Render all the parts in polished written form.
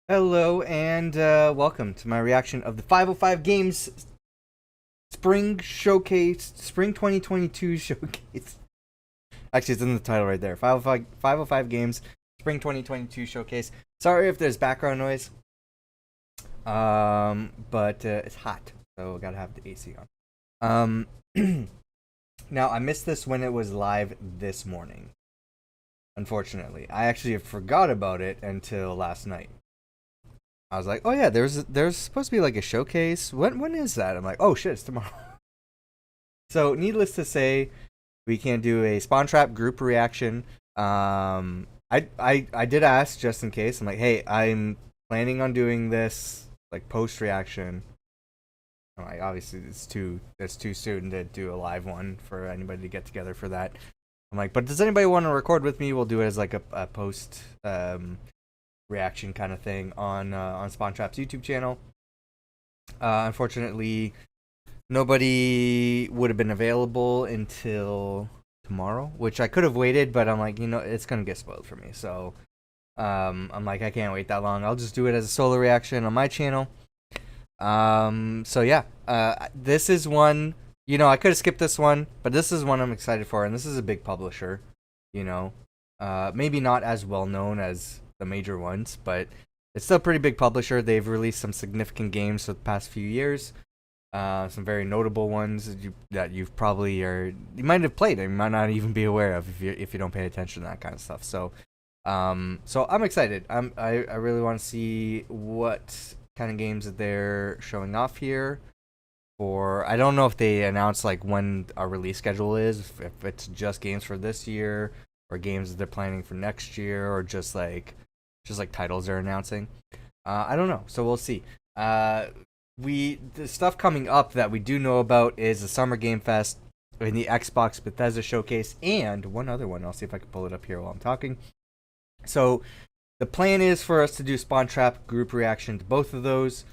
Hello and welcome to my reaction of the 505 Games Spring Showcase, Spring 2022 Showcase. Actually, it's in the title right there. 505 Games Spring 2022 Showcase. Sorry if there's background noise, but it's hot, so gotta have the AC on. Now, I missed this when it was live this morning. Unfortunately, I actually forgot about it until last night. I was like, oh yeah, there's supposed to be like a showcase. When is that? I'm like, oh shit, it's tomorrow. So needless to say, we can do a Spawn Trap group reaction. I did ask just in case. I'm like, hey, I'm planning on doing this like post reaction. I'm like, obviously it's too soon to do a live one for anybody to get together for that. I'm like, but does anybody want to record with me? We'll do it as like a post reaction kind of thing on Spawn Trap's YouTube channel. Unfortunately, nobody would have been available until tomorrow, which I could have waited, but I'm like, it's gonna get spoiled for me. So I'm like, I can't wait that long. I'll just do it as a solo reaction on my channel. So yeah, this is one. I could have skipped this one, but this is one I'm excited for, and this is a big publisher. Maybe not as well known as the major ones, but it's still a pretty big publisher. They've released some significant games for the past few years. Some very notable ones that you've probably you might have played and you might not even be aware of if you don't pay attention to that kind of stuff. So I'm excited. I really want to see what kind of games that they're showing off here. I don't know if they announced like when our release schedule is, if it's just games for this year or games that they're planning for next year, or just like titles they're announcing. I don't know, so we'll see. The stuff coming up that we do know about is the Summer Game Fest and the Xbox Bethesda Showcase, and one other one. I'll see if I can pull it up here while I'm talking. So the plan is for us to do Spawn Trap group reaction to both of those.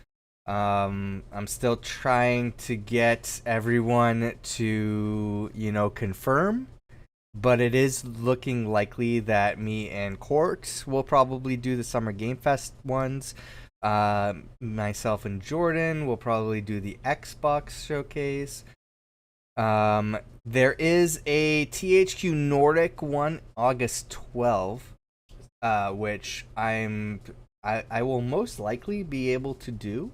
I'm still trying to get everyone to, confirm, but it is looking likely that me and Court will probably do the Summer Game Fest ones. Myself and Jordan will probably do the Xbox showcase. There is a THQ Nordic one August 12th, which I will most likely be able to do,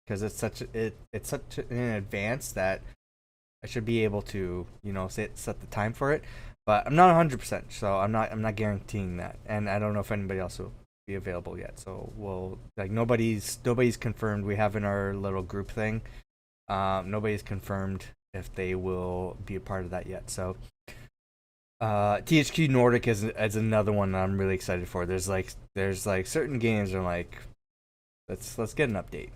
because it's such an advance that I should be able to set the time for it. But I'm not 100%, so I'm not guaranteeing that, and I don't know if anybody else will be available yet. So we'll nobody's confirmed. We have in our little group thing. Nobody's confirmed if they will be a part of that yet. So THQ Nordic is another one that I'm really excited for. There's certain games that I'm like, let's get an update.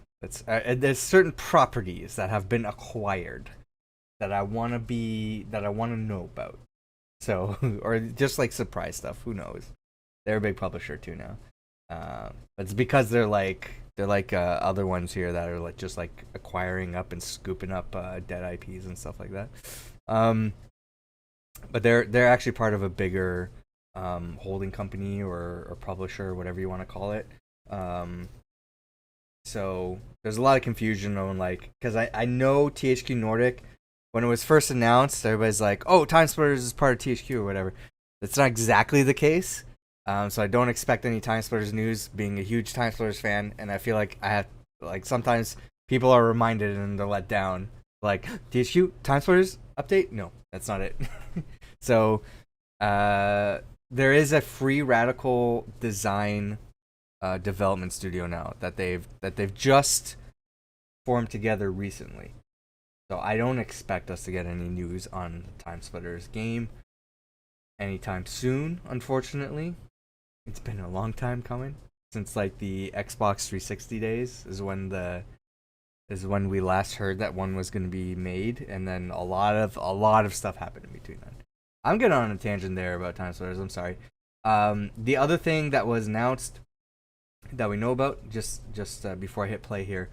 There's certain properties that have been acquired that I want to know about. So, or just like surprise stuff. Who knows? They're a big publisher too now. It's because they're like other ones here that are like just like acquiring up and scooping up dead IPs and stuff like that. But they're actually part of a bigger holding company or publisher, whatever you want to call it. So there's a lot of confusion on because I know THQ Nordic, when it was first announced, everybody's like, oh, Time Splitters is part of THQ or whatever. That's not exactly the case. So I don't expect any Time Splitters news, being a huge Time Splitters fan, and I feel like I have sometimes people are reminded and they're let down. Like, THQ Time Splitters update? No, that's not it. So there is a Free Radical Design development studio now that they've just formed together recently. So I don't expect us to get any news on the Time Splitters game anytime soon, unfortunately. It's been a long time coming, since like the Xbox 360 days is when we last heard that one was going to be made, and then a lot of stuff happened in between then. I'm getting on a tangent there about Time Splitters, I'm sorry. The other thing that was announced that we know about, just before I hit play here,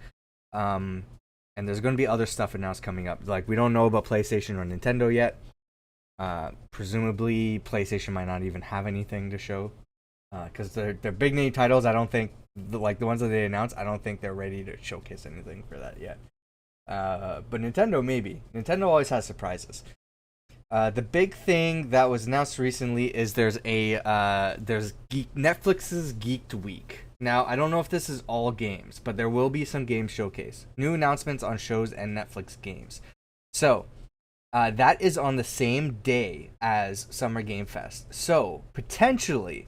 and there's going to be other stuff announced coming up. Like, we don't know about PlayStation or Nintendo yet. Presumably PlayStation might not even have anything to show, because they're big name titles. I don't think the ones that they announced, I don't think they're ready to showcase anything for that yet. But Nintendo maybe. Nintendo always has surprises. The big thing that was announced recently is there's Netflix's Geeked Week. Now, I don't know if this is all games, but there will be some game showcase. New announcements on shows and Netflix games. So, that is on the same day as Summer Game Fest. So, potentially,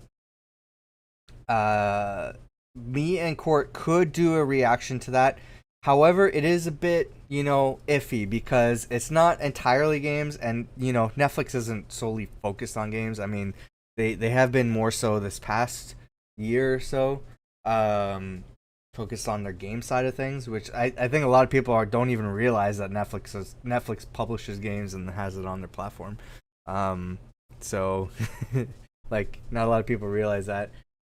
me and Court could do a reaction to that. However, it is a bit, iffy because it's not entirely games, and, Netflix isn't solely focused on games. I mean, they have been more so this past year or so, focused on their game side of things, which I think a lot of people don't even realize that Netflix publishes games and has it on their platform. So, like, not a lot of people realize that.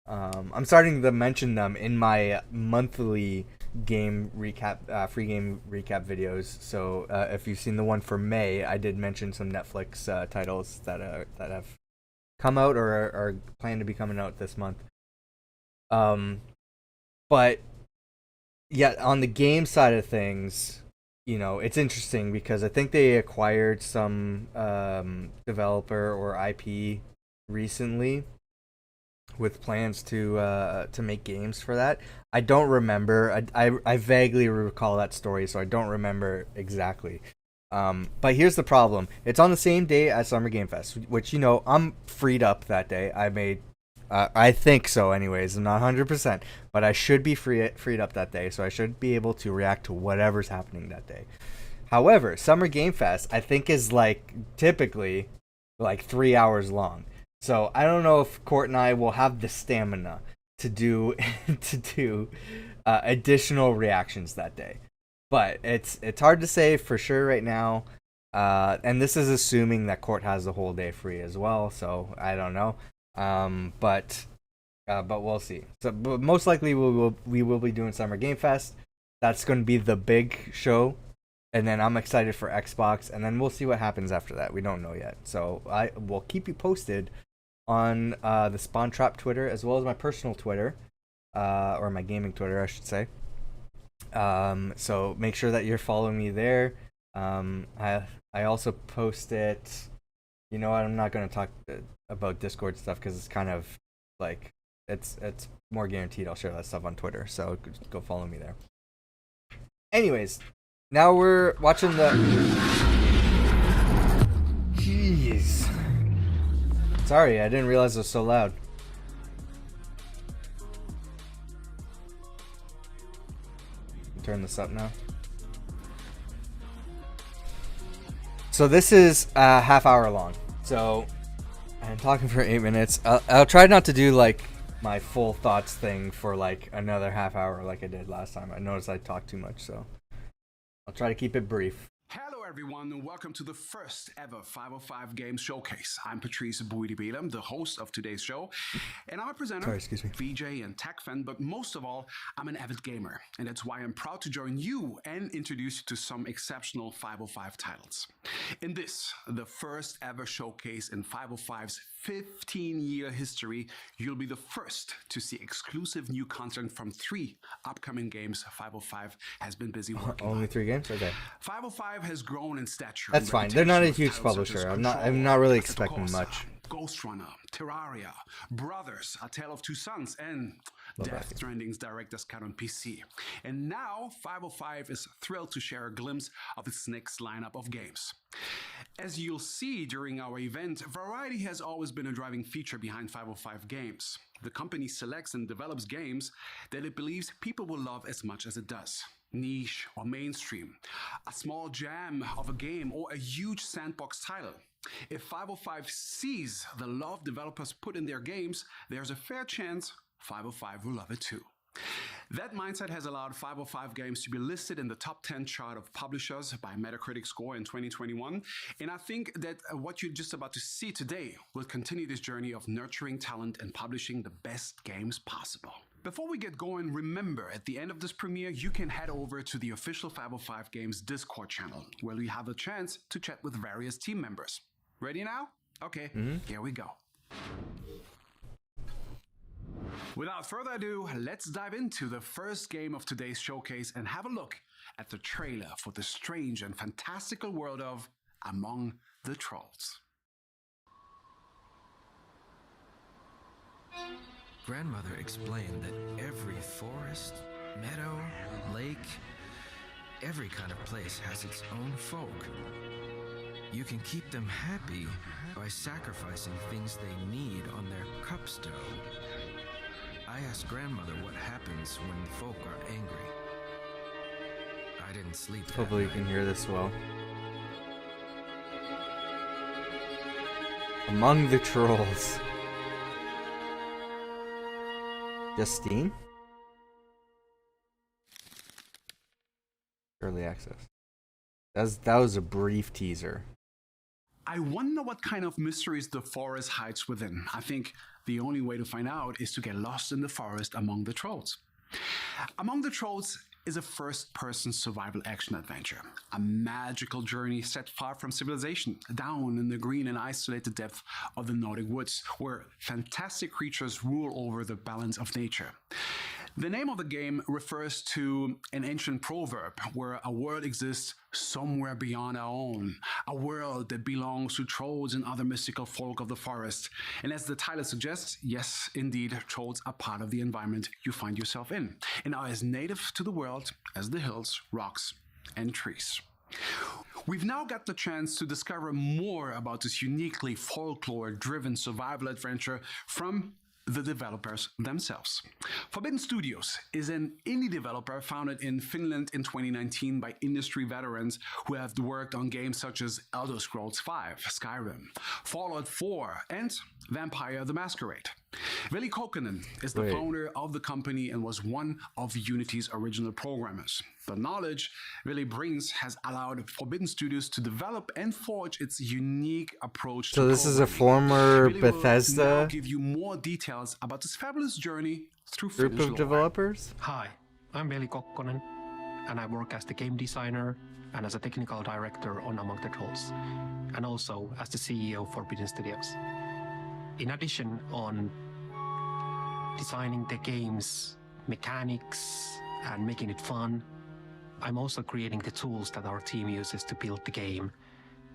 I'm starting to mention them in my monthly game recap, free game recap videos. So if you've seen the one for May, I did mention some Netflix titles that have come out or are planned to be coming out this month. But yeah, on the game side of things, it's interesting because I think they acquired some developer or IP recently with plans to make games for that. I don't remember. I vaguely recall that story, so I don't remember exactly. But here's the problem. It's on the same day as Summer Game Fest, which, I'm freed up that day. I think so anyways. I'm not 100%, but I should be freed up that day, so I should be able to react to whatever's happening that day. However, Summer Game Fest, I think, is typically 3 hours long. So I don't know if Court and I will have the stamina to do additional reactions that day. But it's hard to say for sure right now. And this is assuming that Court has the whole day free as well. So I don't know. But we'll see. So, but most likely we will be doing Summer Game Fest. That's going to be the big show. And then I'm excited for Xbox, and then we'll see what happens after that. We don't know yet. So I will keep you posted on the Spawn Trap Twitter, as well as my personal Twitter, or my gaming Twitter, I should say. So make sure that you're following me there. I also post it. You know what? I'm not going to talk about Discord stuff because it's kind of it's more guaranteed I'll share that stuff on Twitter. So go follow me there. Anyways, now we're watching the. Jeez. Sorry, I didn't realize it was so loud. Turn this up now. So this is a half hour long. So I'm talking for 8 minutes. I'll try not to do my full thoughts thing for another half hour like I did last time. I noticed I talked too much, so I'll try to keep it brief. Hello everyone and welcome to the first ever 505 Games Showcase. I'm Patrice Bouidibilam, the host of today's show, and I'm a presenter, VJ and tech fan, but most of all, I'm an avid gamer, and that's why I'm proud to join you and introduce you to some exceptional 505 titles. In this, the first ever showcase in 505's 15-year history, you'll be the first to see exclusive new content from 3 upcoming games 505 has been busy working on. Only 3 games? Okay. 505 has grown in stature. That's fine. They're not a huge publisher. I'm not really expecting much. Ghost Runner, Terraria, Brothers, A Tale of Two Sons, and Death Stranding's director's cut on PC. And now 505 is thrilled to share a glimpse of its next lineup of games. As you'll see during our event, variety has always been a driving feature behind 505 Games. The company selects and develops games that it believes people will love as much as it does. Niche or mainstream, a small jam of a game, or a huge sandbox title. If 505 sees the love developers put in their games, there's a fair chance 505 will love it too. That mindset has allowed 505 Games to be listed in the top 10 chart of publishers by Metacritic score in 2021, and I think that what you're just about to see today will continue this journey of nurturing talent and publishing the best games possible. Before we get going, remember, at the end of this premiere, you can head over to the official 505 Games Discord channel, where we have a chance to chat with various team members. Ready now? Okay, Here we go. Without further ado, let's dive into the first game of today's showcase and have a look at the trailer for the strange and fantastical world of Among the Trolls. Grandmother explained that every forest, meadow, lake, every kind of place has its own folk. You can keep them happy by sacrificing things they need on their cupstone. I asked Grandmother what happens when the folk are angry. I didn't sleep that Hopefully you night. can hear this well. Among the Trolls. Justine? Early access. That was a brief teaser. I wonder what kind of mysteries the forest hides within. I think the only way to find out is to get lost in the forest among the trolls. Among the Trolls is a first-person survival action adventure, a magical journey set far from civilization, down in the green and isolated depth of the Nordic woods, where fantastic creatures rule over the balance of nature. The name of the game refers to an ancient proverb where a world exists somewhere beyond our own, a world that belongs to trolls and other mystical folk of the forest. And as the title suggests, yes, indeed, trolls are part of the environment you find yourself in, and are as native to the world as the hills, rocks, and trees. We've now got the chance to discover more about this uniquely folklore-driven survival adventure from the developers themselves. Forbidden Studios is an indie developer founded in Finland in 2019 by industry veterans who have worked on games such as Elder Scrolls V, Skyrim, Fallout 4, and Vampire the Masquerade. Veli Kokkonen is the founder of the company and was one of Unity's original programmers. The knowledge Veli brings has allowed Forbidden Studios to develop and forge its unique approach to So this is a programming. former Veli will now Bethesda give you more details about this fabulous journey through group Finnish of lore. developers? Hi, I'm Veli Kokkonen, and I work as the game designer and as a technical director on Among the Trolls, and also as the CEO of Forbidden Studios. In addition on designing the game's mechanics and making it fun, I'm also creating the tools that our team uses to build the game,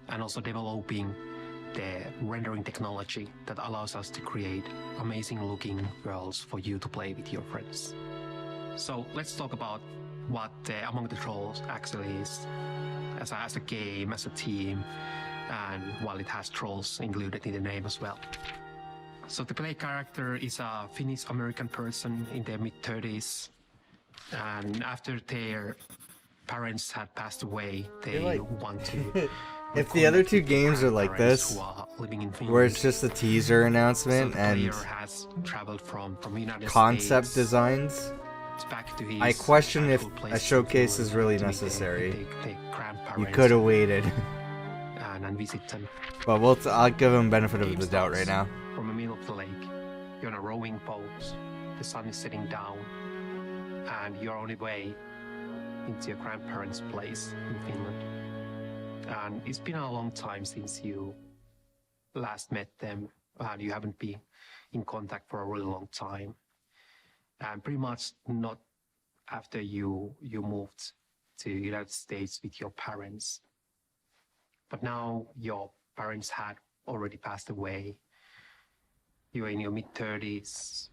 and also developing the rendering technology that allows us to create amazing looking worlds for you to play with your friends. So let's talk about what Among the Trolls actually is as a game, as a team, and while it has trolls included in the name as well. So the play character is a Finnish-American person in their mid-30s, and after their parents had passed away, they want to If the other two games are like grandparents this, who are living in Finland. where it's just a teaser So announcement the and player has traveled from United concept States designs, back to his I question if childhood a place in showcase is Finland really to meet necessary. the grandparents You could have waited. and visit them. But I'll give him benefit of the doubt right now. From the middle of the lake, you're on a rowing boat. The sun is setting down, and you're on your way into your grandparents' place in Finland. And it's been a long time since you last met them, and you haven't been in contact for a really long time. And pretty much not after you moved to the United States with your parents. But now your parents had already passed away. You're in your mid-30s.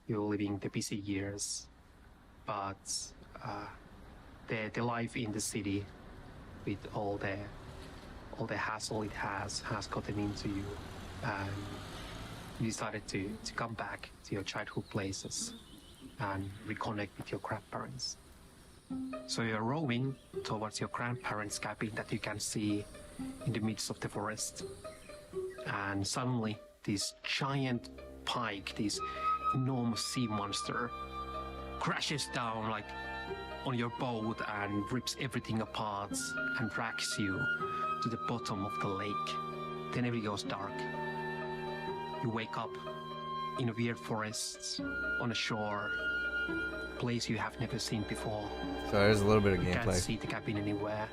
You're living the busy years. But the life in the city with all the hassle it has gotten into you, and you decided to come back to your childhood places and reconnect with your grandparents. So you're rowing towards your grandparents' cabin that you can see in the midst of the forest, and suddenly this giant pike, this enormous sea monster, crashes down like on your boat and rips everything apart and drags you to the bottom of the lake. Then everything goes dark. You wake up in a weird forest on a shore, place you have never seen before. So there's a little bit of You can't gameplay. see the cabin anywhere.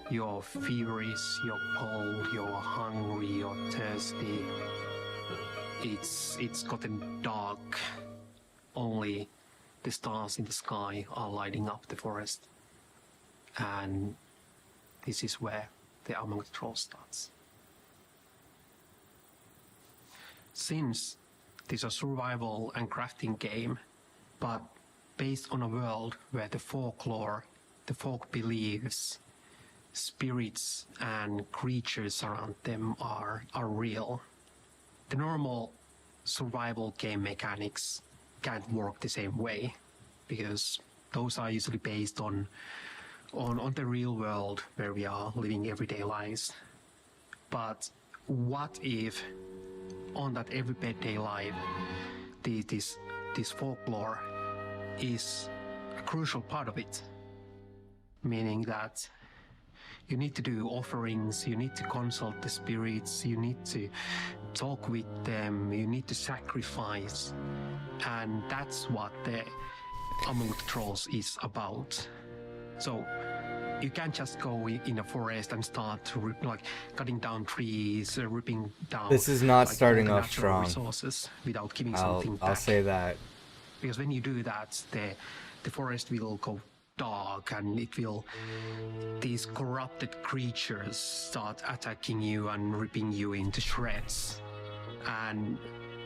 You're feverish, you're cold, you're hungry, you're thirsty. It's gotten dark only the stars in the sky are lighting up the forest. And this is where the Among the Trolls starts. Since this is a survival and crafting game, but based on a world where the folklore, the folk beliefs, spirits and creatures around them are real, the normal survival game mechanics can't work the same way, because those are usually based on the real world where we are living everyday lives. But what if on that everyday life, this folklore is a crucial part of it, meaning that you need to do offerings, you need to consult the spirits, you need to talk with them, you need to sacrifice, and that's what the Among the Trolls is about. So you can't just go in a forest and start to cutting down trees, ripping down. This is not starting all the off natural strong. Resources without giving something back. I'll say that. Because when you do that, the forest will go dark, and these corrupted creatures start attacking you and ripping you into shreds. And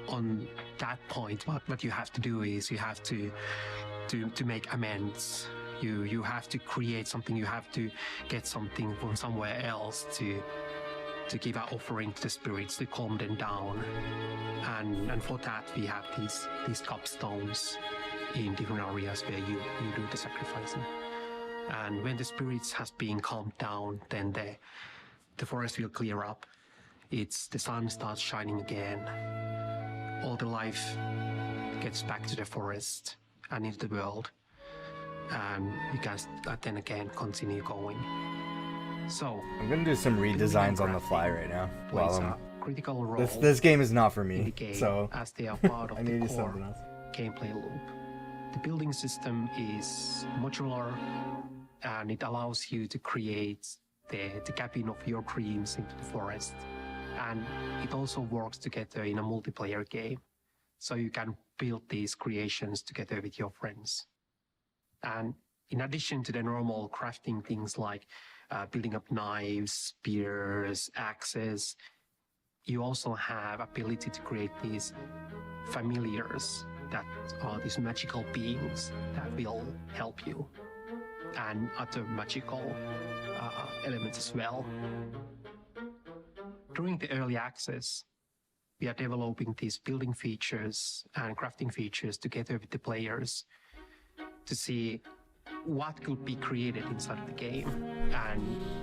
on that point, what you have to do is you have to make amends. You have to create something, you have to get something from somewhere else to give an offering to the spirits, to calm them down. And for that we have these cupstones in different areas where you do the sacrificing. And when the spirits has been calmed down, then the forest will clear up. The sun starts shining again. All the life gets back to the forest and into the world. And you can then again continue going. So I'm gonna do some redesigns on the fly right now. Plays a critical role. This game is not for in the me, game, so as they are part of I the need to do core something else. gameplay loop. The building system is modular, and it allows you to create the cabin of your dreams into the forest. And it also works together in a multiplayer game, so you can build these creations together with your friends. And in addition to the normal crafting things like building up knives, spears, axes, you also have ability to create these familiars that are these magical beings that will help you, and other magical elements as well. During the early access, we are developing these building features and crafting features together with the players to see what could be created inside of the game, and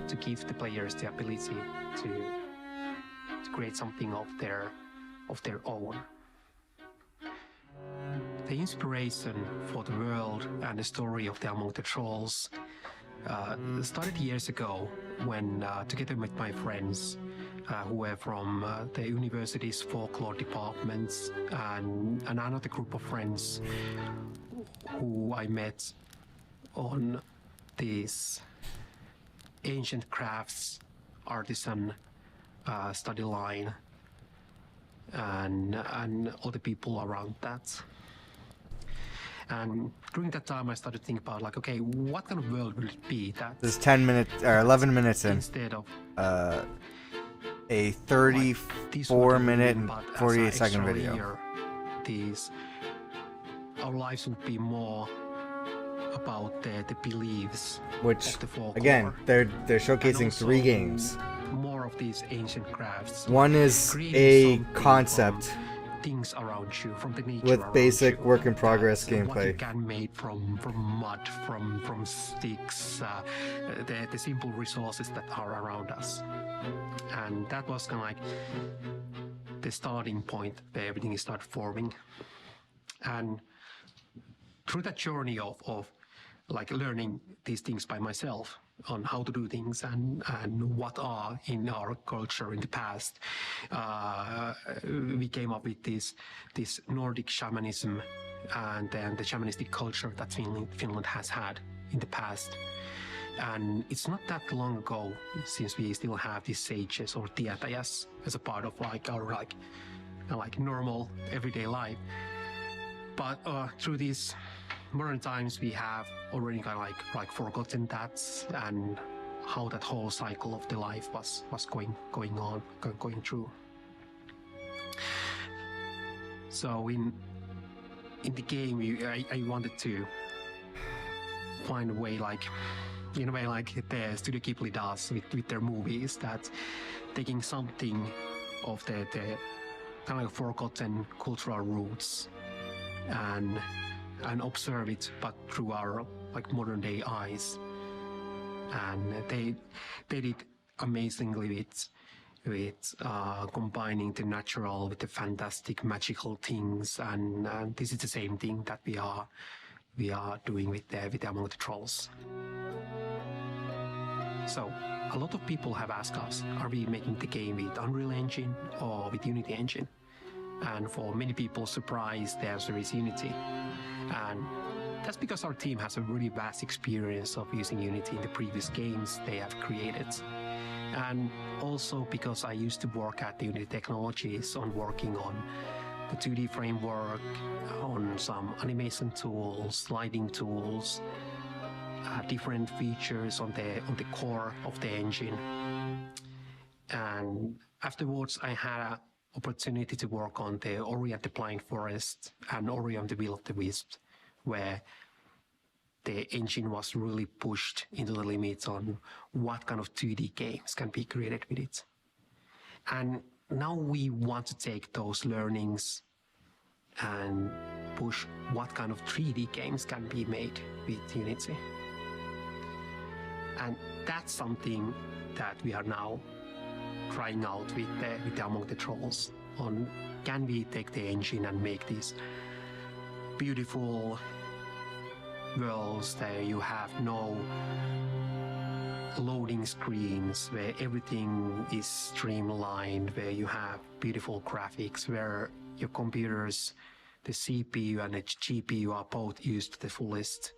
to give the players the ability to create something of their own. The inspiration for the world and the story of the Among the Trolls started years ago when, together with my friends who were from the university's folklore departments, and another group of friends who I met on this ancient crafts artisan study line, and all the people around that. And during that time, I started to think about, like, okay, what kind of world will it be that This is 10 minutes or 11 minutes in. instead of A 34-minute and 48-second video. Our lives would be more about the beliefs Which, of the folklore. again, they're And showcasing also 3 games. more of these ancient crafts. One is Creating a something concept from things around you, from the nature with around basic you. work in progress That's what you gameplay. can make from mud, from sticks, the simple resources that are around us. And that was kind of like the starting point where everything started forming. And through that journey of like learning these things by myself on how to do things and what are in our culture in the past, we came up with this Nordic shamanism and then the shamanistic culture that Finland has had in the past. And it's not that long ago since we still have these sages or tietäjäs as a part of like our like normal everyday life. But through these modern times, we have already kind of like forgotten that and how that whole cycle of the life was going through. So in the game, I wanted to find a way, like in a way like the Studio Ghibli does with their movies, that taking something of the kind of like forgotten cultural roots and observe it, but through our like modern day eyes. And they did amazingly with combining the natural with the fantastic magical things, and this is the same thing that we are doing with Among the Trolls. So a lot of people have asked us, are we making the game with Unreal Engine or with Unity Engine? And for many people, surprised the answer is Unity. And that's because our team has a really vast experience of using Unity in the previous games they have created. And also because I used to work at the Unity Technologies on working on the 2D framework, on some animation tools, lighting tools, different features on the core of the engine. And afterwards, I had an opportunity to work on the Ori and the Blind Forest and Ori and the Will of the Wisps, where the engine was really pushed into the limits on what kind of 2D games can be created with it. And now we want to take those learnings and push what kind of 3D games can be made with Unity. And that's something that we are now trying out with the Among the Trolls. On can we take the engine and make these beautiful worlds where you have no loading screens, where everything is streamlined, where you have beautiful graphics, where your computers, the CPU and the GPU are both used to the fullest,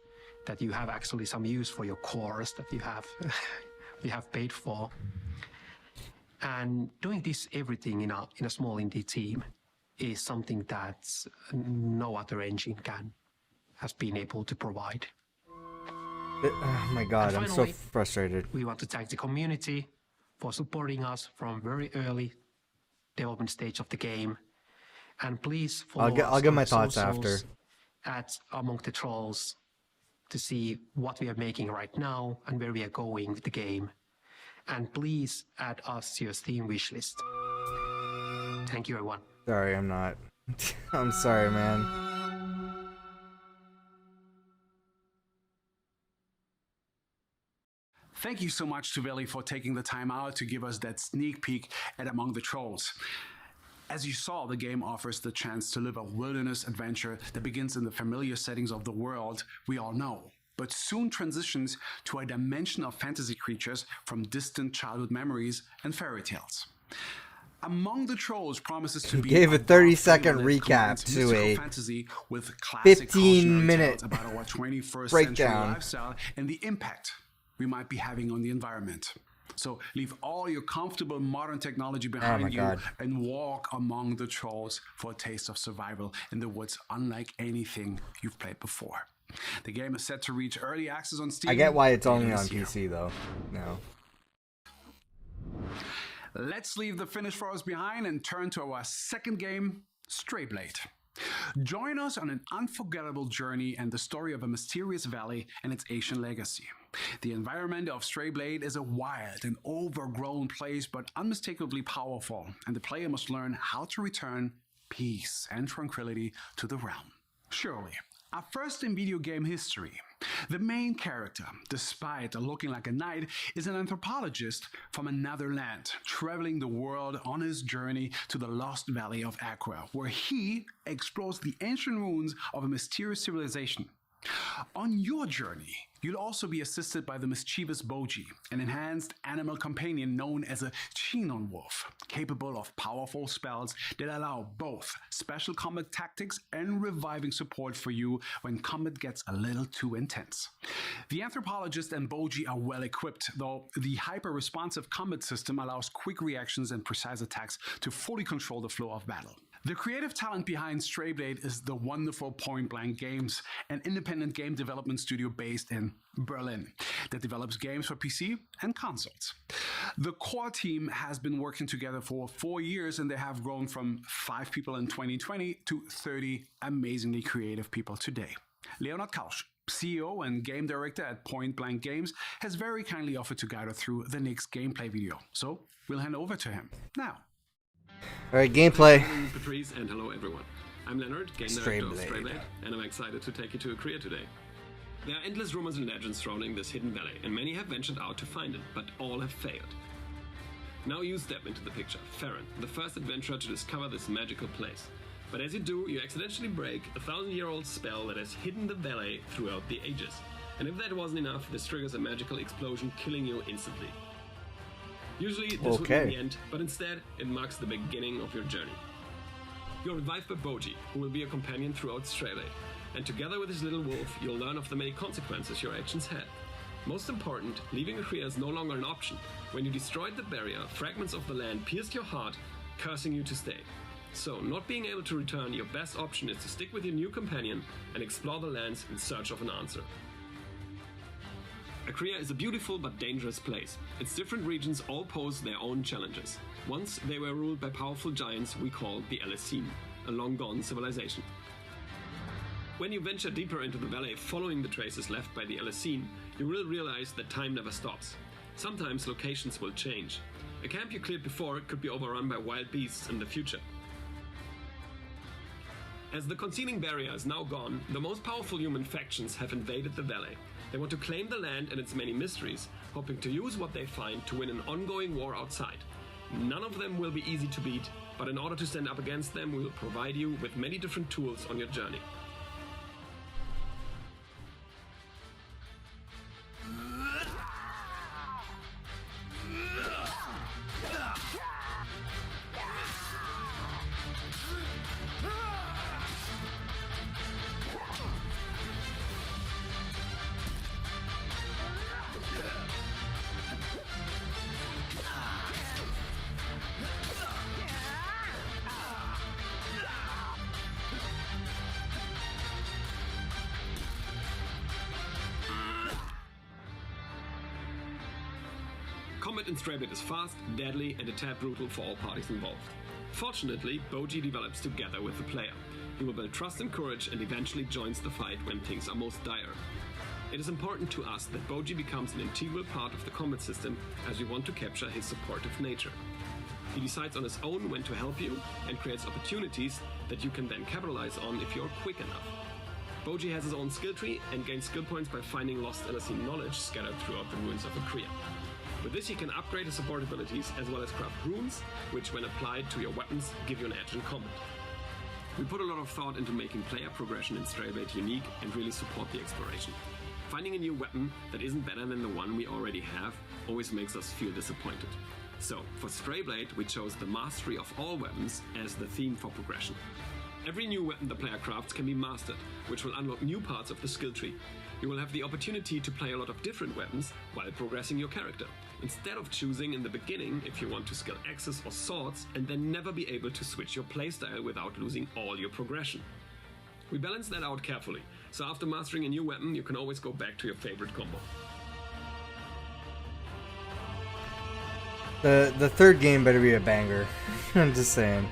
that you have actually some use for your cores that you have you have paid for. And doing this everything in a small indie team is something that no other engine has been able to provide. Oh my god, And I'm so finally, frustrated. We want to thank the community for supporting us from very early development stage of the game. And please follow I'll us get on my the thoughts socials after. at Among the Trolls to see what we are making right now and where we are going with the game. And please add us to your Steam wishlist. Thank you, everyone. Sorry, I'm not. I'm sorry, man. Thank you so much to Veli for taking the time out to give us that sneak peek at Among the Trolls. As you saw, the game offers the chance to live a wilderness adventure that begins in the familiar settings of the world we all know, but soon transitions to a dimension of fantasy creatures from distant childhood memories and fairy tales. Among the Trolls promises to be gave a a 30-second documentary that recap combines to mystical a fantasy with classic 15-minute tales about our 21st breakdown. century lifestyle and the impact we might be having on the environment. So leave all your comfortable modern technology behind you God. and walk among the trolls for a taste of survival in the woods unlike anything you've played before. The game is set to reach early access on Steam. I get why it's only later on this year. PC though. No. Let's leave the finished forest behind and turn to our second game, Stray Blade. Join us on an unforgettable journey and the story of a mysterious valley and its ancient legacy. The environment of Stray Blade is a wild and overgrown place, but unmistakably powerful, and the player must learn how to return peace and tranquility to the realm. Surely, our first in video game history. The main character, despite looking like a knight, is an anthropologist from another land, traveling the world on his journey to the lost valley of Aqua, where he explores the ancient ruins of a mysterious civilization. On your journey, you'll also be assisted by the mischievous Boji, an enhanced animal companion known as a Chinon wolf, capable of powerful spells that allow both special combat tactics and reviving support for you when combat gets a little too intense. The anthropologist and Boji are well equipped, though the hyper-responsive combat system allows quick reactions and precise attacks to fully control the flow of battle. The creative talent behind Strayblade is the wonderful Point Blank Games, an independent game development studio based in Berlin that develops games for PC and consoles. The core team has been working together for 4 years, and they have grown from 5 people in 2020 to 30 amazingly creative people today. Leonard Kausch, CEO and game director at Point Blank Games, has very kindly offered to guide us through the next gameplay video. So we'll hand over to him now. All right, gameplay. Hello, Patrice, and hello everyone. I'm Leonard, game director of Strayblade, and I'm excited to take you to Korea today. There are endless rumors and legends surrounding this hidden valley, and many have ventured out to find it, but all have failed. Now you step into the picture, Farron, the first adventurer to discover this magical place. But as you do, you accidentally break a 1,000-year-old spell that has hidden the valley throughout the ages. And if that wasn't enough, this triggers a magical explosion, killing you instantly. Usually this would be the end, but instead it marks the beginning of your journey. You're revived by Boji, who will be your companion throughout Strayblade, and together with his little wolf, you'll learn of the many consequences your actions had. Most important, leaving Korea is no longer an option. When you destroyed the barrier, fragments of the land pierced your heart, cursing you to stay. So, not being able to return, your best option is to stick with your new companion and explore the lands in search of an answer. Korea is a beautiful but dangerous place. Its different regions all pose their own challenges. Once they were ruled by powerful giants we call the Alessim, a long-gone civilization. When you venture deeper into the valley following the traces left by the Alessim, you will realize that time never stops. Sometimes locations will change. A camp you cleared before could be overrun by wild beasts in the future. As the concealing barrier is now gone, the most powerful human factions have invaded the valley. They want to claim the land and its many mysteries, hoping to use what they find to win an ongoing war outside. None of them will be easy to beat, but in order to stand up against them, we will provide you with many different tools on your journey. Combat in Strayblade is fast, deadly, and a tad brutal for all parties involved. Fortunately, Boji develops together with the player. He will build trust and courage and eventually joins the fight when things are most dire. It is important to us that Boji becomes an integral part of the combat system as we want to capture his supportive nature. He decides on his own when to help you and creates opportunities that you can then capitalize on if you're quick enough. Boji has his own skill tree and gains skill points by finding lost Alessim knowledge scattered throughout the ruins of Korea. With this he can upgrade his support abilities as well as craft runes, which when applied to your weapons give you an edge in combat. We put a lot of thought into making player progression in Strayblade unique and really support the exploration. Finding a new weapon that isn't better than the one we already have always makes us feel disappointed. So, for Strayblade we chose the mastery of all weapons as the theme for progression. Every new weapon the player crafts can be mastered, which will unlock new parts of the skill tree. You will have the opportunity to play a lot of different weapons while progressing your character, instead of choosing in the beginning if you want to skill axes or swords and then never be able to switch your playstyle without losing all your progression. We balance that out carefully, so after mastering a new weapon you can always go back to your favorite combo. The third game better be a banger. I'm just saying.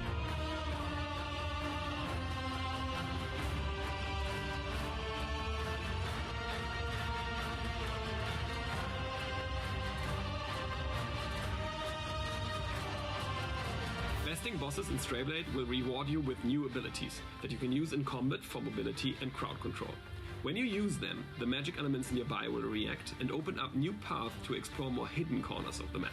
Besting bosses in Strayblade will reward you with new abilities that you can use in combat for mobility and crowd control. When you use them, the magic elements nearby will react and open up new paths to explore more hidden corners of the map.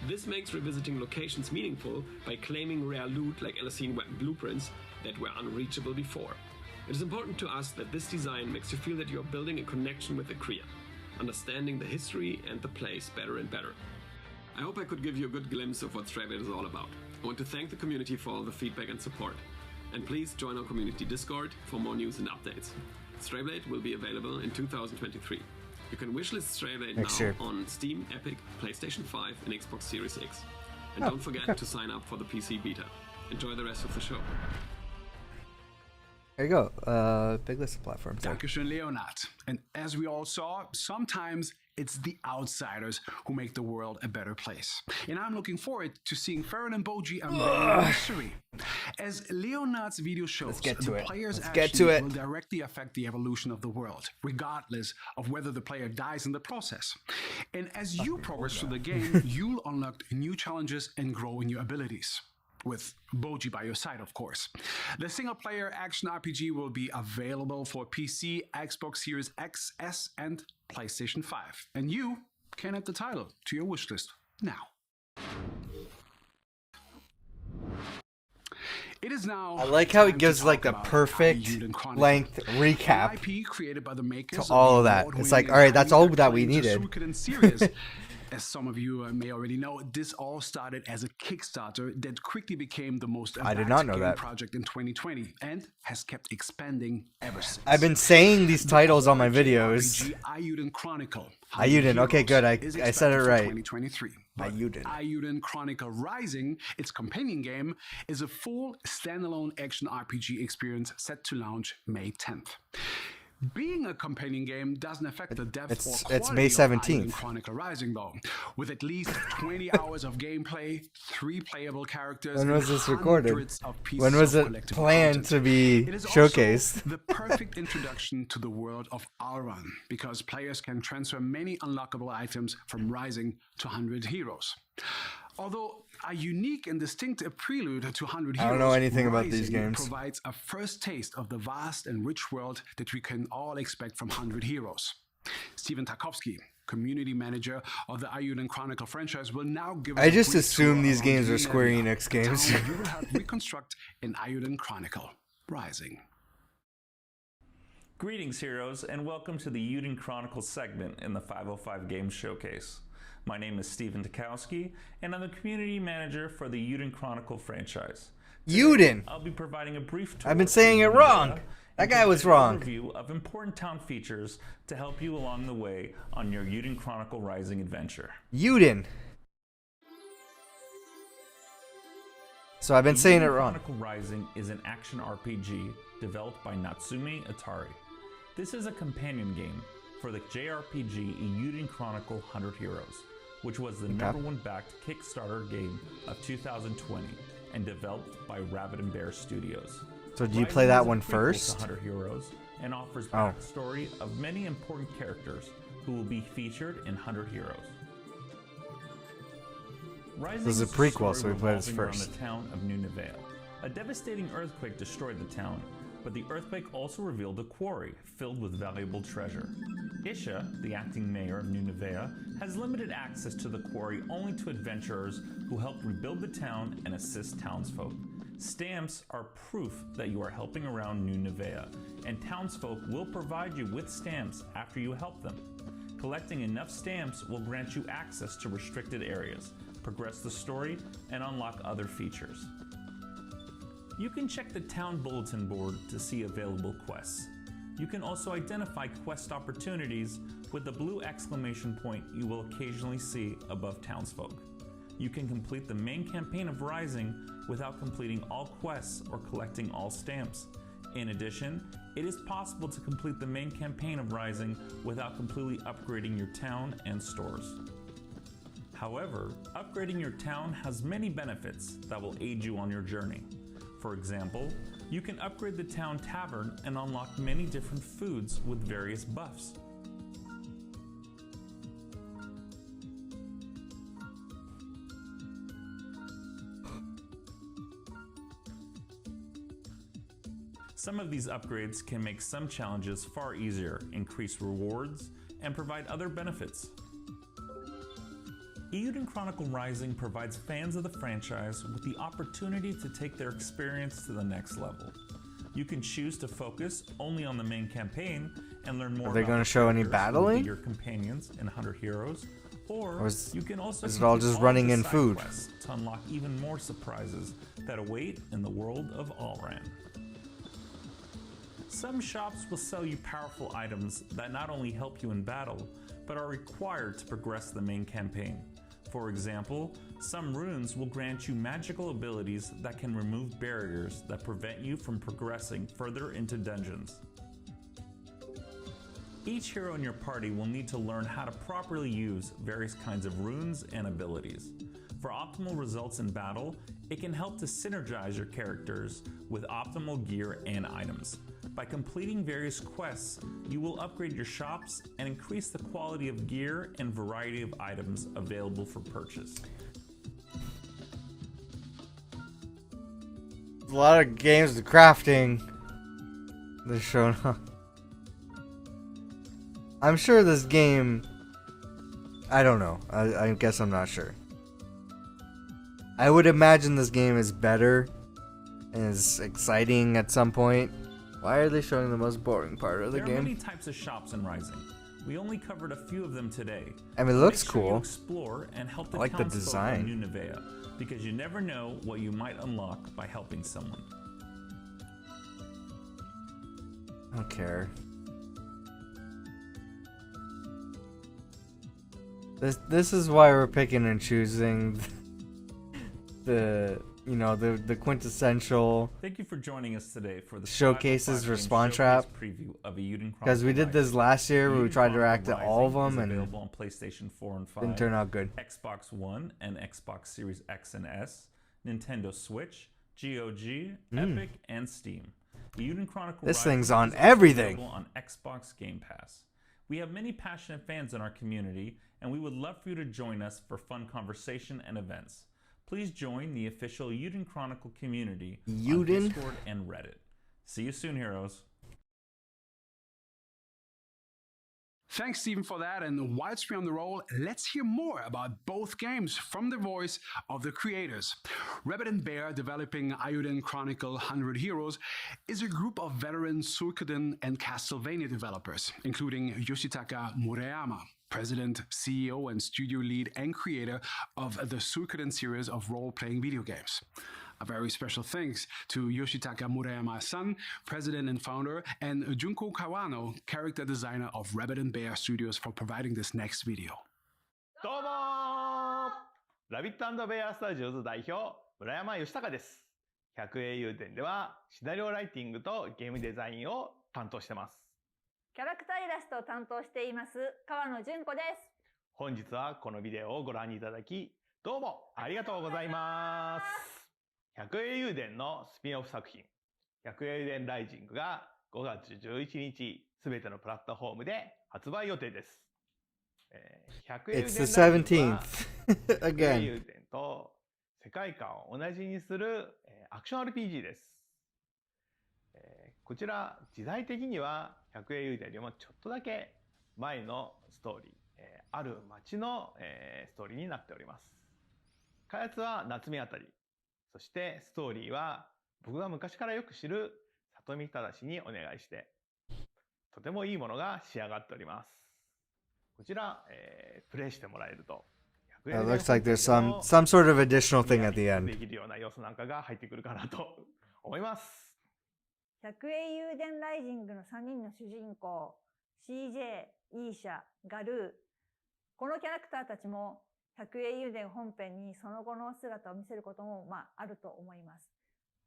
This makes revisiting locations meaningful by claiming rare loot like Alessim weapon blueprints that were unreachable before. It is important to us that this design makes you feel that you are building a connection with Korea, understanding the history and the place better and better. I hope I could give you a good glimpse of what Strayblade is all about. I want to thank the community for all the feedback and support. And please join our community Discord for more news and updates. Strayblade will be available in 2023. You can wishlist Strayblade now on Steam, Epic, PlayStation 5 and Xbox Series X. And don't forget to sign up for the PC beta. Enjoy the rest of the show. There you go. Big list of platforms. Dankeschön, Leonard. And as we all saw, sometimes it's the outsiders who make the world a better place. And I'm looking forward to seeing Farron and Boji unveil history. As Leonard's video shows, the player's actions will directly affect the evolution of the world, regardless of whether the player dies in the process. And as you progress through the game, you'll unlock new challenges and grow in your abilities. With Boji by your side, of course. The single-player action RPG will be available for PC, Xbox Series X, S, and PlayStation 5. And you can add the title to your wishlist now. It is now. I like how it gives like the perfect length recap IP created by the makers to all of that. It's like, all right, that's all that we needed. As some of you may already know, this all started as a Kickstarter that quickly became the most advanced project in 2020 and has kept expanding ever since. I've been saying these titles on my videos. Ayuden Chronicle. Ayuden, okay, good. I said it right. 2023. Ayuden. Ayuden Chronicle Rising, its companion game, is a full standalone action RPG experience set to launch May 10th. Being a companion game doesn't affect the depth or quality it's May 17th. of Chronicle Rising, though. With at least 20 hours of gameplay, 3 playable characters, when was this recorded? When was it planned to be showcased? The perfect introduction to the world of Alrun, because players can transfer many unlockable items from Rising to 100 Heroes. Although a unique and distinct prelude to 100 Heroes, I don't know anything about these Rising games. provides a first taste of the vast and rich world that we can all expect from 100 Heroes. Stephen Tarkovsky, community manager of the Ayuden Chronicle franchise, will now give us I just assume these games are Square Enix games. You will help reconstruct in Ayuden Chronicle Rising. Greetings, heroes, and welcome to the Ayuden Chronicle segment in the 505 Games Showcase. My name is Stephen Tarkovsky, and I'm the community manager for the Ayuden Chronicle franchise. Ayuden! I'll be providing a brief tour. I've been saying it wrong. That guy was wrong. An overview of important town features to help you along the way on your Ayuden Chronicle Rising adventure. Ayuden. So I've been saying it wrong. Chronicle Rising is an action RPG developed by Natsume Atari. This is a companion game for the JRPG Ayuden Chronicle 100 Heroes, which was the #1 backed Kickstarter game of 2020 and developed by Rabbit and Bear Studios. So do you play that one first? 100 Heroes and offers backstory of many important characters who will be featured in 100 Heroes. Rising this is a prequel, so we played this first. The town of New Nevea. A devastating earthquake destroyed the town, but the earthquake also revealed a quarry filled with valuable treasure. Isha, the acting mayor of New Nevea, has limited access to the quarry only to adventurers who help rebuild the town and assist townsfolk. Stamps are proof that you are helping around New Nevea, and townsfolk will provide you with stamps after you help them. Collecting enough stamps will grant you access to restricted areas, progress the story, and unlock other features. You can check the town bulletin board to see available quests. You can also identify quest opportunities with the blue exclamation point you will occasionally see above townsfolk. You can complete the main campaign of Rising without completing all quests or collecting all stamps. In addition, it is possible to complete the main campaign of Rising without completely upgrading your town and stores. However, upgrading your town has many benefits that will aid you on your journey. For example, you can upgrade the town tavern and unlock many different foods with various buffs. Some of these upgrades can make some challenges far easier, increase rewards, and provide other benefits. Ayuden Chronicle Rising provides fans of the franchise with the opportunity to take their experience to the next level. You can choose to focus only on the main campaign and learn more. Are they going to show any battling? Your companions in 100 Heroes, or you can also is it all just running in food to unlock even more surprises that await in the world of Alran. Some shops will sell you powerful items that not only help you in battle, but are required to progress the main campaign. For example, Some runes will grant you magical abilities that can remove barriers that prevent you from progressing further into dungeons. Each hero in your party will need to learn how to properly use various kinds of runes and abilities. For optimal results in battle, it can help to synergize your characters with optimal gear and items. By completing various quests, you will upgrade your shops and increase the quality of gear and variety of items available for purchase. A lot of games with crafting. They're showing up. I'm sure this game... I don't know. I guess I'm not sure. I would imagine this game is better and is exciting at some point. Why are they showing the most boring part of the game? There are many types of shops in Rising. We only covered a few of them today. I mean, it looks Make sure cool. You explore and help the I like the townsfolk design. of New Nevea, because you never know what you might unlock by helping someone. I don't care. This is why we're picking and choosing the quintessential Thank you for joining us today for the showcases for Game Spawn Showcase Trap. preview of a Uden Because we did this last year where we tried to react to all of them and available on PlayStation 4 and 5, didn't turn out good. Xbox One and Xbox Series X and S, Nintendo Switch, GOG, Epic, and Steam. The Uden Chronicle This Rising thing's on is also everything. available on Xbox Game Pass. We have many passionate fans in our community, and we would love for you to join us for fun conversation and events. Please join the official Uden Chronicle community on Discord and Reddit. See you soon, heroes. Thanks, Stephen, for that. And whilst we're on the roll, let's hear more about both games from the voice of the creators. Rabbit and Bear, developing Uden Chronicle 100 Heroes, is a group of veteran Suikoden and Castlevania developers, including Yoshitaka Murayama, president, CEO, and studio lead and creator of the Suikoden series of role-playing video games. A very special thanks to Yoshitaka Murayama-san, president and founder, and Junko Kawano, character designer of Rabbit and Bear Studios, for providing this next video. どうもーラビット&ベアスタジオズ代表村山義孝です。百英雄伝ではシナリオライティングとゲームデザインを担当してます。キャラクターイラストを担当しています川野純子です。本日はこのビデオをご覧いただきどうもありがとうございます。百英雄伝のスピンオフ作品百英雄伝ライジングが5月11日すべてのプラットフォームで発売予定です。百英雄 It's 伝 the ライジングは 17th 百英 again. 雄伝と世界観を同じにするアクション RPG です。こちら時代的には百英雄伝よりもちょっとだけ前のストーリー、ある町の、ストーリーになっております。開発は夏目あたり、そしてストーリーは僕が昔からよく知る里見忠にお願いしてとてもいいものが仕上がっております。こちら、プレイしてもらえると It looks like there's some sort of additional thing at the で end. きるような要素なんかが入ってくるかなと思います。百英雄伝ライジングの3人の主人公 CJ、イーシャ、ガルー、このキャラクターたちも百英雄伝本編にその後の姿を見せることもあると思います。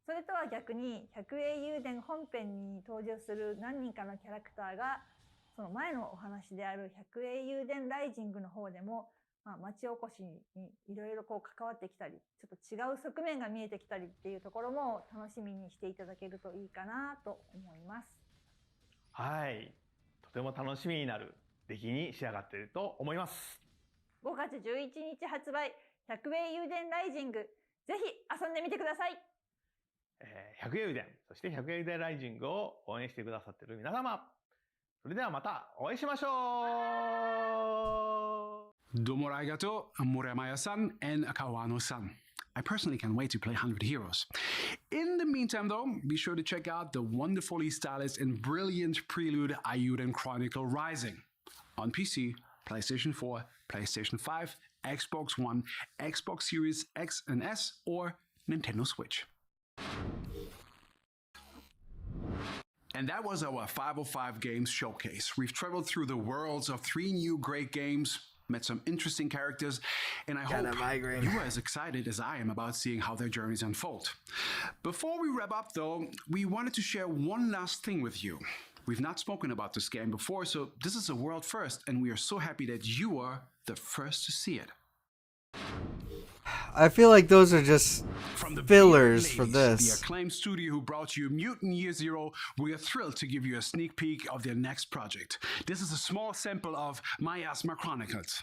それとは逆に百英雄伝本編に登場する何人かのキャラクターがその前のお話である百英雄伝ライジングの方でも町おこしにいろいろ関わってきたり、ちょっと違う側面が見えてきたりっていうところも楽しみにしていただけるといいかなと思います。はい、とても楽しみになる出来に仕上がっていると思います。5月11日発売、百英雄伝ライジング、ぜひ遊んでみてください。百英雄伝、そして百英雄伝ライジングを応援してくださっている皆様、それではまたお会いしましょう。Domo arigato, Murayama-san and Kawano-san. I personally can't wait to play 100 Heroes. In the meantime, though, be sure to check out the wonderfully stylized and brilliant prelude Uden Chronicle Rising on PC, PlayStation 4, PlayStation 5, Xbox One, Xbox Series X and S, or Nintendo Switch. And that was our 505 Games Showcase. We've traveled through the worlds of 3 new great games, met some interesting characters, and I Got a hope migraine. you are as excited as I am about seeing how their journeys unfold. Before we wrap up, though, we wanted to share one last thing with you. We've not spoken about this game before, so this is a world first, and we are so happy that you are the first to see it. I feel like those are just From the fillers Bearded for Ladies, this. the acclaimed studio who brought you Mutant Year Zero, we are thrilled to give you a sneak peek of their next project. This is a small sample of My Asthma Chronicles.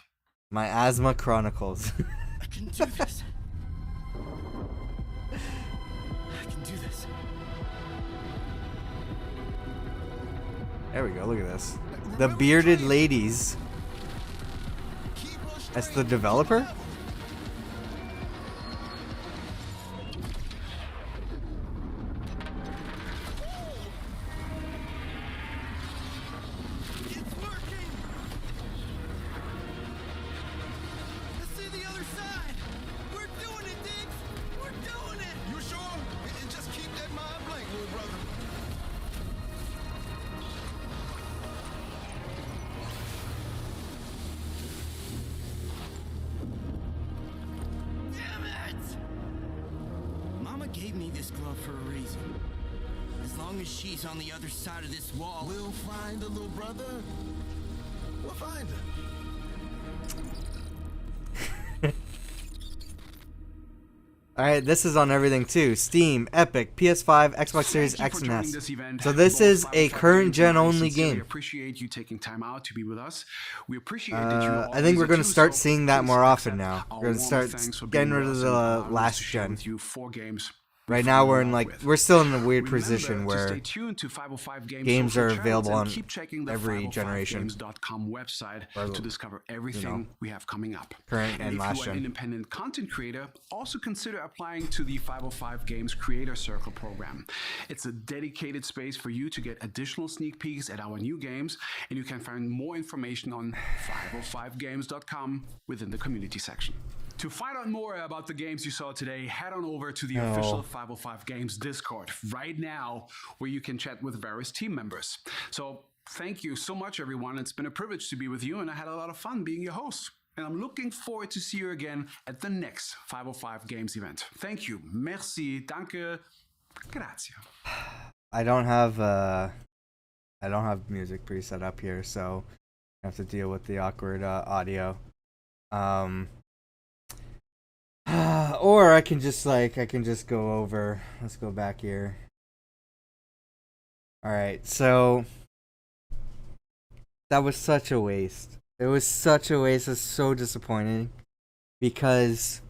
My Asthma Chronicles. I can do this. I can do this. There we go, look at this. The Bearded Ladies. That's the developer? It's working. Let's see the other side. We're doing it, Diggs. We're doing it. You sure? And just keep that mind blank, little brother. Damn it! Mama gave me this glove for a reason. As long as she's on the other side of this wall, we'll find her, little brother. We'll find her. Alright, this is on everything too. Steam, Epic, PS5, Xbox Series Thank X you for and joining S. this event. So this Both is a 505 current games gen and I only sincerely game. appreciate you taking time out to be with us. We appreciate that you I think we're going gonna to start seeing that more often now. Our We're gonna warm start thanks for getting being rid with of us and the allowing us last to share gen. with you 4 games. Right now we're in we're still in a weird Remember position to where stay tuned to 505 Games games social are channels available and on keep checking the every generation. 505games.com website Or, to discover everything we have coming up. current and if last you are an gen. independent content creator, also consider applying to the 505 Games Creator Circle program. It's a dedicated space for you to get additional sneak peeks at our new games, and you can find more information on 505games.com within the community section. To find out more about the games you saw today, head on over to the official 505 Games Discord right now, where you can chat with various team members. So thank you so much, everyone. It's been a privilege to be with you, and I had a lot of fun being your host. And I'm looking forward to see you again at the next 505 Games event. Thank you. Merci. Danke. Grazie. I don't have music preset up here, so I have to deal with the awkward audio. Or I can just go over. Let's go back here. All right, so that was such a waste. It was such a waste. It's so disappointing because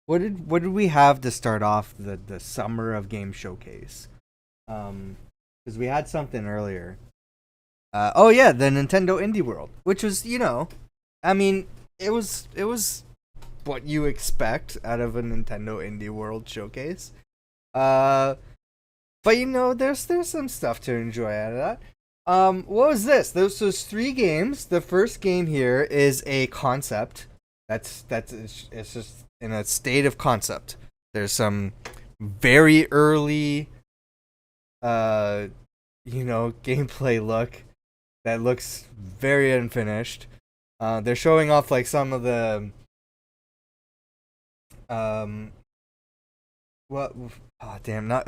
what did we have to start off the Summer of Game Showcase? Because we had something earlier. Oh yeah, the Nintendo Indie World, which was, I mean, it was what you expect out of a Nintendo Indie World showcase. But there's some stuff to enjoy out of that. What was this? Those 3 games. The first game here is a concept. It's just in a state of concept. There's some very early gameplay look that looks very unfinished. They're showing off like some of the it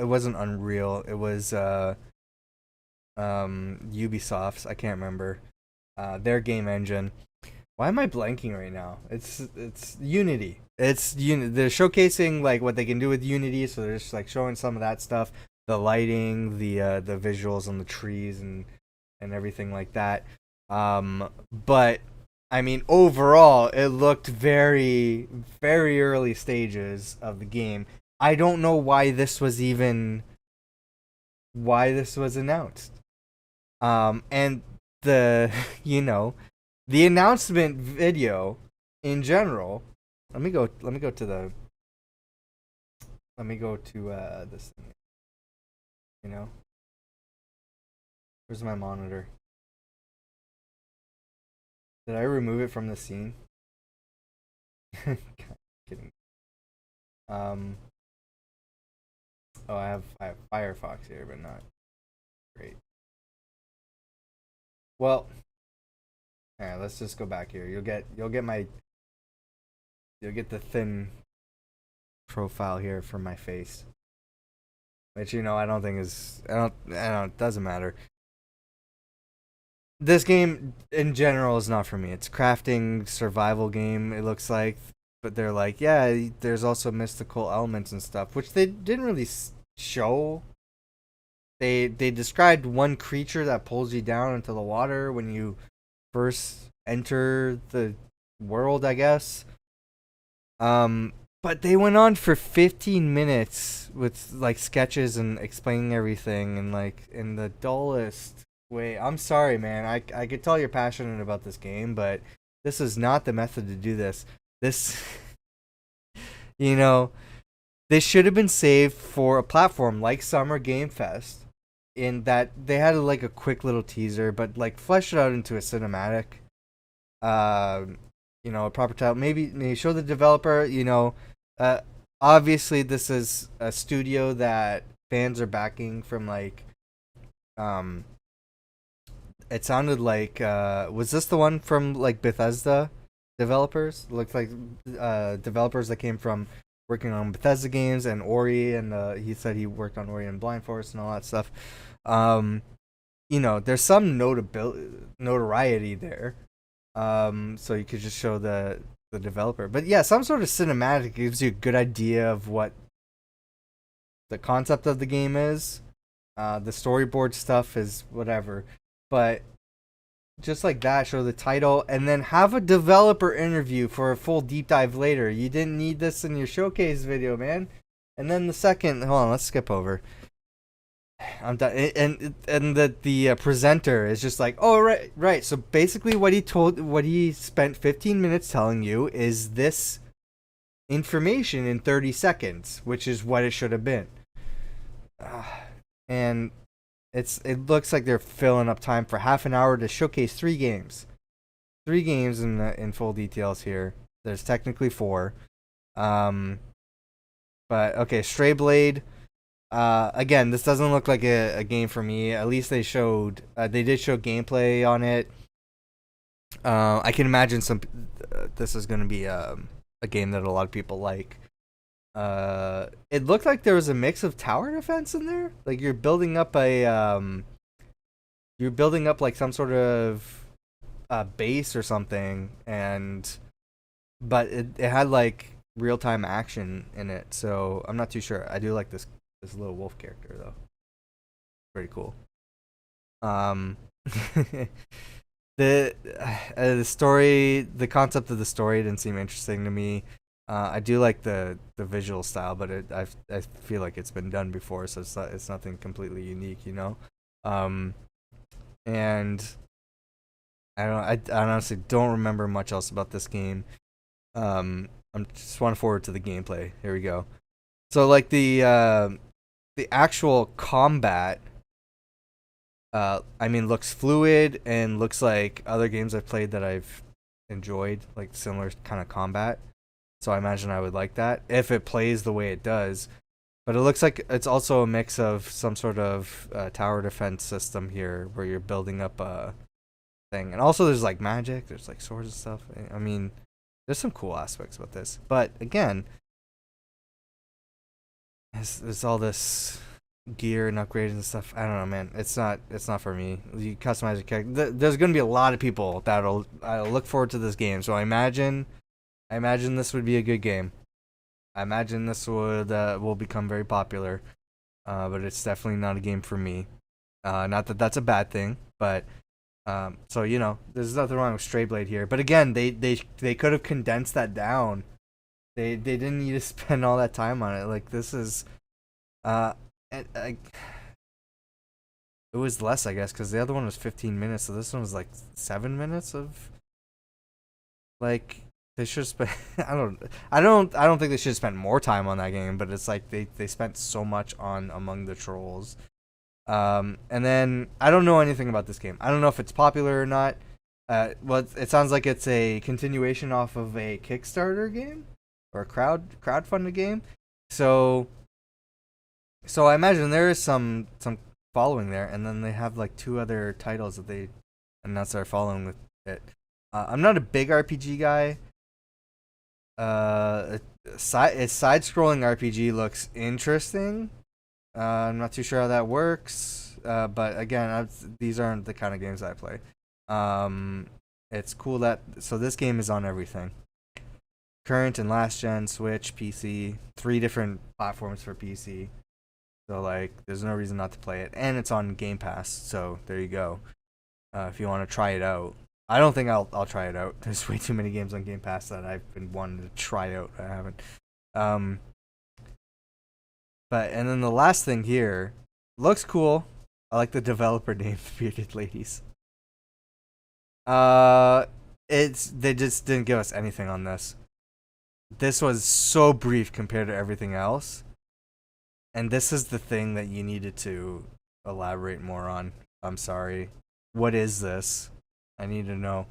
wasn't Unreal. It was Ubisoft's. I can't remember. Their game engine. Why am I blanking right now? It's Unity. They're showcasing like what they can do with Unity, so they're just like showing some of that stuff, the lighting, the visuals on the trees and everything like that. But I mean, overall, it looked very, very early stages of the game. I don't know why this was announced. And the announcement video in general. Let me go to this thing. Where's my monitor? Did I remove it from the scene? Kidding. I have Firefox here, but not great. Well, Alright, let's just go back here. You'll get the thin profile here for my face. Which, I don't think is... I don't... It doesn't matter. This game, in general, is not for me. It's a crafting, survival game, it looks like. But they're like, yeah, there's also mystical elements and stuff. Which they didn't really show. They described one creature that pulls you down into the water when you first enter the world, I guess. But they went on for 15 minutes with like sketches and explaining everything and like in the dullest way. I'm sorry, man. I could tell you're passionate about this game, but this is not the method to do this. This this should have been saved for a platform like Summer Game Fest, in that they had like a quick little teaser, but like flesh it out into a cinematic. A proper title. Maybe show the developer. Obviously this is a studio that fans are backing from like. It sounded like was this the one from like Bethesda developers? Looked like developers that came from working on Bethesda games and Ori, and he said he worked on Ori and Blind Forest and all that stuff. There's some notoriety there. So you could just show the developer. But yeah, some sort of cinematic gives you a good idea of what the concept of the game is. The storyboard stuff is whatever. But just like that, show the title and then have a developer interview for a full deep dive later. You didn't need this in your showcase video, man. And then the second, hold on, let's skip over. I'm done. And the presenter is just like, oh right. So basically, what he spent 15 minutes telling you is this information in 30 seconds, which is what it should have been. And it looks like they're filling up time for half an hour to showcase 3 games. 3 games in full details here. There's technically 4. But okay, Stray Blade. Again, this doesn't look like a game for me. At least they did show gameplay on it. I can imagine this is going to be a game that a lot of people like. It looked like there was a mix of tower defense in there. Like you're building up like some sort of base or something, but it had like real-time action in it. So I'm not too sure. I do like this little wolf character though. Pretty cool. The story, the concept of the story didn't seem interesting to me. I do like the visual style, but I feel like it's been done before, so it's nothing completely unique, And I honestly don't remember much else about this game. I'm just want to forward to the gameplay. Here we go. So like the actual combat, looks fluid and looks like other games I've played that I've enjoyed, like similar kind of combat. So I imagine I would like that if it plays the way it does. But it looks like it's also a mix of some sort of tower defense system here where you're building up a thing. And also there's like magic, there's like swords and stuff. I mean, there's some cool aspects about this. But again, there's all this gear and upgrades and stuff. I don't know, man. It's not for me. You customize your character. There's going to be a lot of people that'll look forward to this game. So I imagine this would be a good game. I imagine this will become very popular. But it's definitely not a game for me. Not that that's a bad thing, but so there's nothing wrong with Stray Blade here. But again, they could have condensed that down. They didn't need to spend all that time on it. Like this is it was less, I guess, because the other one was 15 minutes, so this one was like 7 minutes of like. They should spend. I don't think they should spend more time on that game, but it's like they spent so much on Among the Trolls. And then I don't know anything about this game. I don't know if it's popular or not. Well, it sounds like it's a continuation off of a Kickstarter game or a crowdfunded game. So I imagine there is some following there, and then they have like 2 other titles that they announced are following with it. I'm not a big RPG guy. Its side-scrolling RPG looks interesting. I'm not too sure how that works. But again, these aren't the kind of games I play. It's cool that this game is on everything. Current and last gen, Switch, PC, 3 different platforms for PC. So like, there's no reason not to play it, and it's on Game Pass. So there you go. If you want to try it out, I don't think I'll try it out. There's way too many games on Game Pass that I've been wanting to try out. I haven't. But and then the last thing here looks cool. I like the developer name, Bearded Ladies. They just didn't give us anything on this. This was so brief compared to everything else. And this is the thing that you needed to elaborate more on. I'm sorry. What is this? I need to know.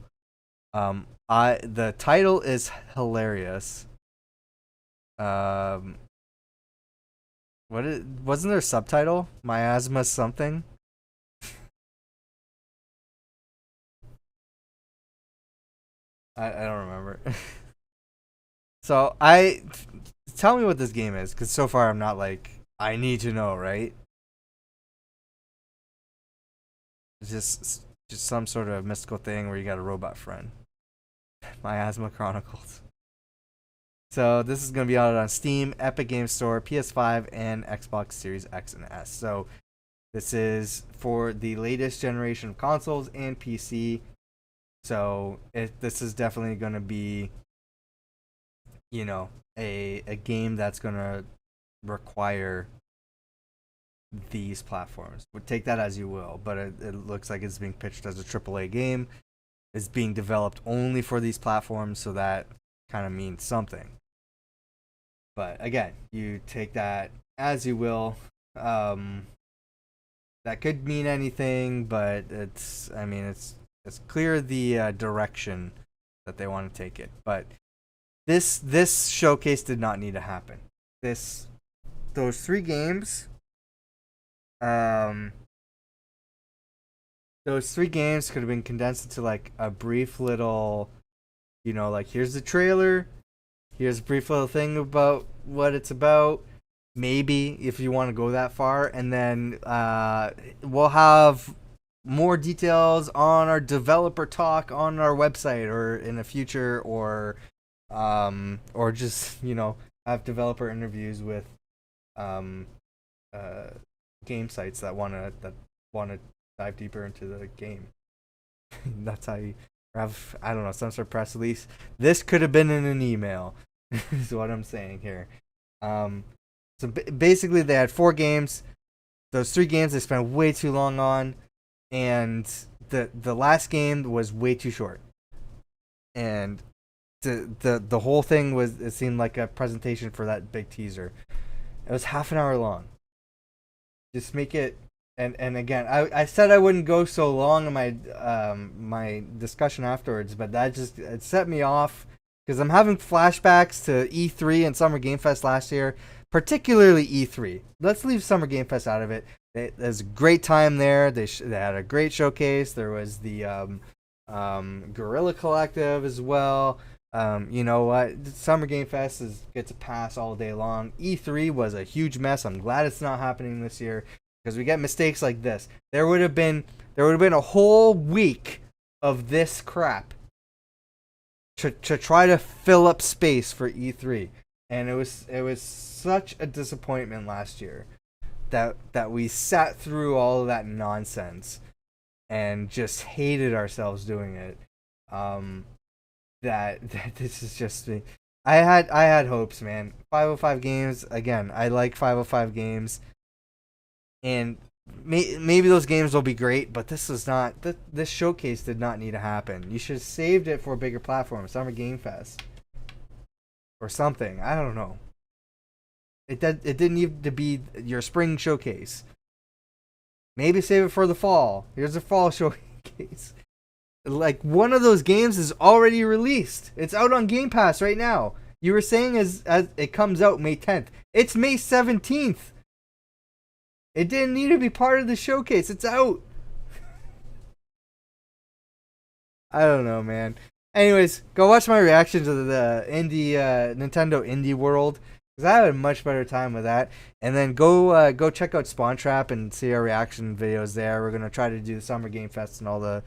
The title is hilarious. Wasn't there a subtitle? Miasma something? I don't remember. So tell me what this game is, because so far I'm not like, I need to know, right? It's just some sort of mystical thing where you got a robot friend. Miasma Chronicles. So this is going to be out on Steam, Epic Games Store, PS5, and Xbox Series X and S. So this is for the latest generation of consoles and PC. So this is definitely going to be, you know, a game that's going to require these platforms. Take that as you will, but it looks like it's being pitched as a AAA game. It's being developed only for these platforms, so that kind of means something. But again, you take that as you will. That could mean anything, but it's clear the direction that they want to take it. But this showcase did not need to happen. Those 3 games, those 3 games could have been condensed into like a brief little, you know, like here's the trailer, here's a brief little thing about what it's about. Maybe if you want to go that far, and then we'll have more details on our developer talk on our website or in the future, or just, you know, have developer interviews with game sites that want to dive deeper into the game. That's how you have, I don't know, some sort of press release. This could have been in an email. Is what I'm saying here. So basically they had 4 games. Those 3 games they spent way too long on, and the last game was way too short. And the whole thing it seemed like a presentation for that big teaser. It was half an hour long. Just make it, and again, I said I wouldn't go so long in my my discussion afterwards, but it set me off, because I'm having flashbacks to E3 and Summer Game Fest last year, particularly E3. Let's leave Summer Game Fest out of it. There's a great time there. They had a great showcase. There was the Guerrilla Collective as well. You know what? Summer Game Fest gets a pass all day long. E3 was a huge mess. I'm glad it's not happening this year, because we get mistakes like this. There would have been a whole week of this crap to try to fill up space for E3, and it was such a disappointment last year that we sat through all of that nonsense and just hated ourselves doing it. That this is just, I had hopes, man. 505 games, again, I like 505 games, and maybe those games will be great, but this showcase did not need to happen. You should have saved it for a bigger platform, Summer Game Fest or something. I don't know. It didn't need to be your spring showcase. Maybe save it for the fall. Here's a fall showcase. Like, one of those games is already released. It's out on Game Pass right now. You were saying as it comes out May 10th. It's May 17th. It didn't need to be part of the showcase. It's out. I don't know, man. Anyways, go watch my reactions of the Nintendo Indie World, because I had a much better time with that. And then go check out Spawn Trap and see our reaction videos there. We're gonna try to do the Summer Game Fest and all the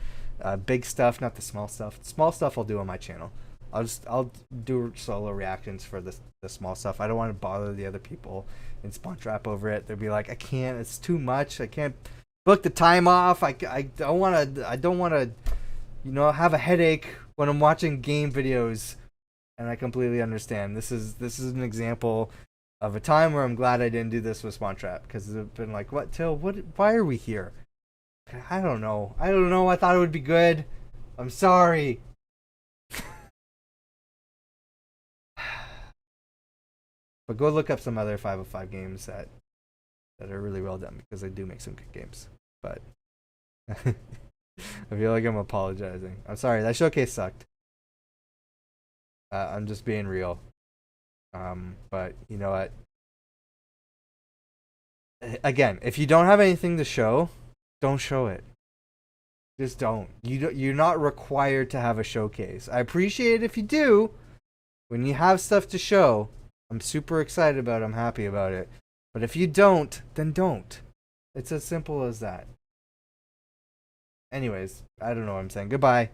big stuff, not the small stuff. Small stuff I'll do on my channel. I'll do solo reactions for the small stuff. I don't want to bother the other people in Spawn Trap over it. They'll be like, I can't. It's too much. I can't book the time off. I don't want to. Have a headache when I'm watching game videos, and I completely understand. This is an example of a time where I'm glad I didn't do this with Spawn Trap, because it's been like, what, Till? Why are we here? I don't know. I thought it would be good. I'm sorry. But go look up some other 505 games that are really well done, because they do make some good games. But I feel like I'm apologizing. I'm sorry. That showcase sucked. I'm just being real. But you know what? Again, if you don't have anything to show, don't show it. Just don't. You're not required to have a showcase. I appreciate it if you do. When you have stuff to show, I'm super excited about it. I'm happy about it. But if you don't, then don't. It's as simple as that. Anyways, I don't know what I'm saying. Goodbye.